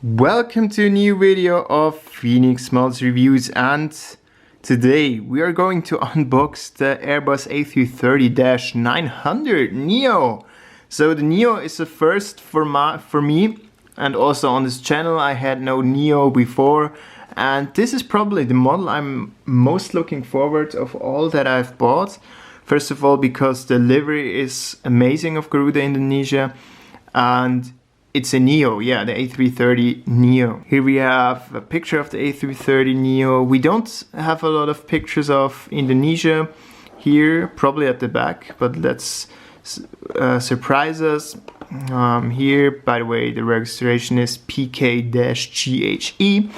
Welcome to a new video of Phoenix Models Reviews, and today we are going to unbox the Airbus A330-900 Neo. So the Neo is a first for me, and also on this channel I had no Neo before, and this is probably the model I'm most looking forward of all that I've bought. First of all, because the livery is amazing of Garuda Indonesia, and it's a Neo, yeah, the A330 Neo. Here we have a picture of the A330 Neo. We don't have a lot of pictures of Indonesia here, probably at the back, but let's surprise us. Here, by the way, the registration is PK-GHE.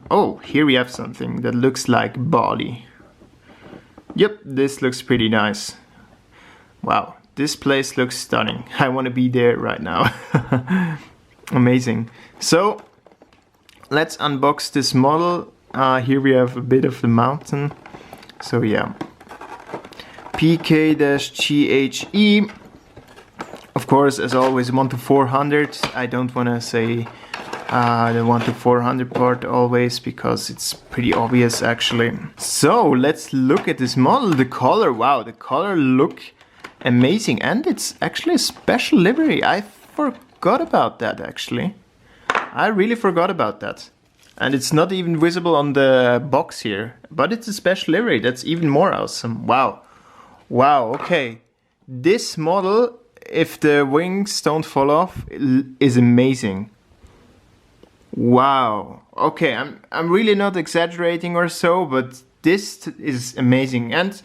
Oh, here we have something that looks like Bali. Yep, this looks pretty nice. Wow. This place looks stunning. I want to be there right now. Amazing. So let's unbox this model. Here we have a bit of the mountain. So yeah, PK-GHE. Of course, as always, 1 to 400. I don't want to say the 1 to 400 part always, because it's pretty obvious actually. So let's look at this model. The color, wow, the color look amazing, and it's actually a special livery. I forgot about that actually. I really forgot about that. And it's not even visible on the box here, but it's a special livery. That's even more awesome. Wow. Wow, okay. This model, if the wings don't fall off, is amazing. Wow. Okay, I'm really not exaggerating or so, but this is amazing. And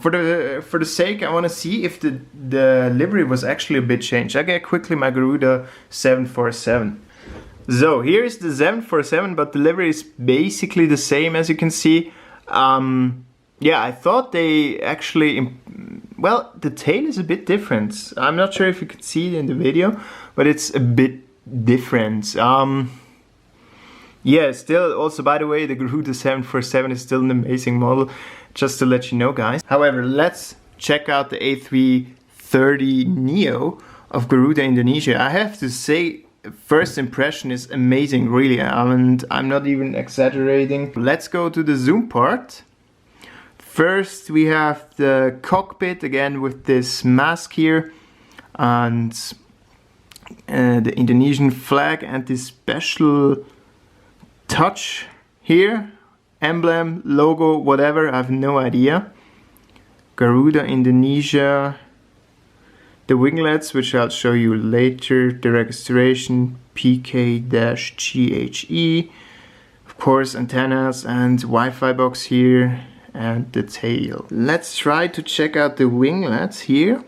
for the sake, I want to see if the livery was actually a bit changed. I get quickly my Garuda 747. So here is the 747, but the livery is basically the same, as you can see. Yeah, I thought they actually, well, the tail is a bit different. I'm not sure if you could see it in the video, but it's a bit different. Yeah, still, also by the way, the Garuda 747 is still an amazing model. Just to let you know, guys. However, let's check out the A330 Neo of Garuda Indonesia. I have to say, first impression is amazing, really, and I'm not even exaggerating. Let's go to the zoom part. First, we have the cockpit, again with this mask here, and the Indonesian flag, and this special touch here. Emblem, logo, whatever, I have no idea. Garuda Indonesia. The winglets, which I'll show you later. The registration, PK-GHE. Of course, antennas and Wi-Fi box here. And the tail. Let's try to check out the winglets here.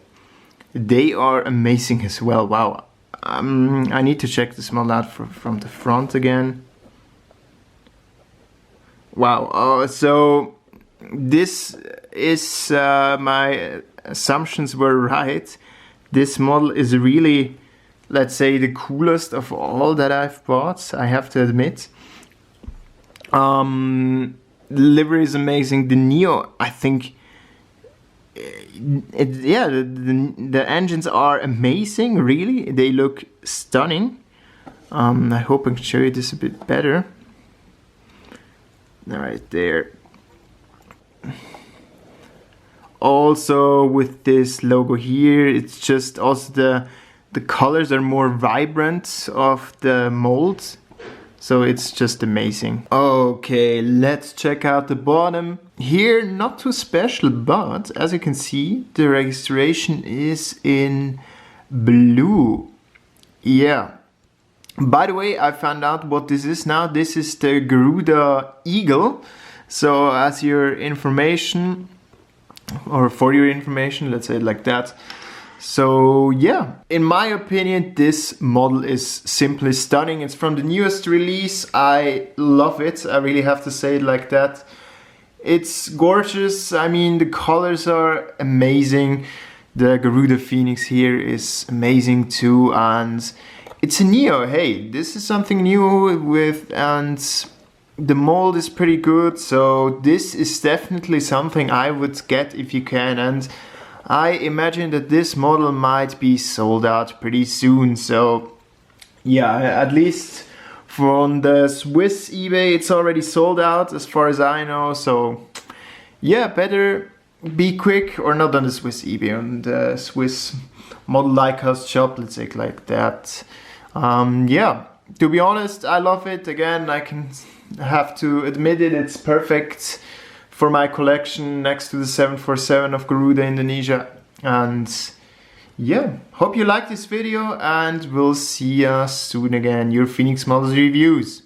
They are amazing as well. Wow. I need to check this model out from the front again. Wow, so this is, my assumptions were right. This model is really, let's say, the coolest of all that I've bought, I have to admit. The livery is amazing. The Neo, I think, yeah, the engines are amazing, really. They look stunning. I hope I can show you this a bit better. Right there. Also with this logo here, it's just also the colors are more vibrant of the mold, so it's just amazing. Okay, let's check out the bottom. Here, not too special, but as you can see, the registration is in blue. Yeah. By the way, I found out what this is now. This is the Garuda Eagle. So as your information, or for your information, let's say it like that. So yeah, in my opinion, this model is simply stunning. It's from the newest release. I love it. I really have to say it like that. It's gorgeous. I mean, the colors are amazing. The Garuda Phoenix here is amazing too, and it's a Neo. Hey, this is something new with, and the mold is pretty good, so this is definitely something I would get if you can, and I imagine that this model might be sold out pretty soon, so yeah, at least from the Swiss eBay, it's already sold out as far as I know. So yeah, better be quick, or not on the Swiss eBay, on the Swiss model diecast shop, let's say like that. Yeah, to be honest, I love it. Again, I can have to admit it, it's perfect for my collection next to the 747 of Garuda Indonesia. And yeah, hope you like this video, and we'll see you soon again. Your Phoenix Models Reviews.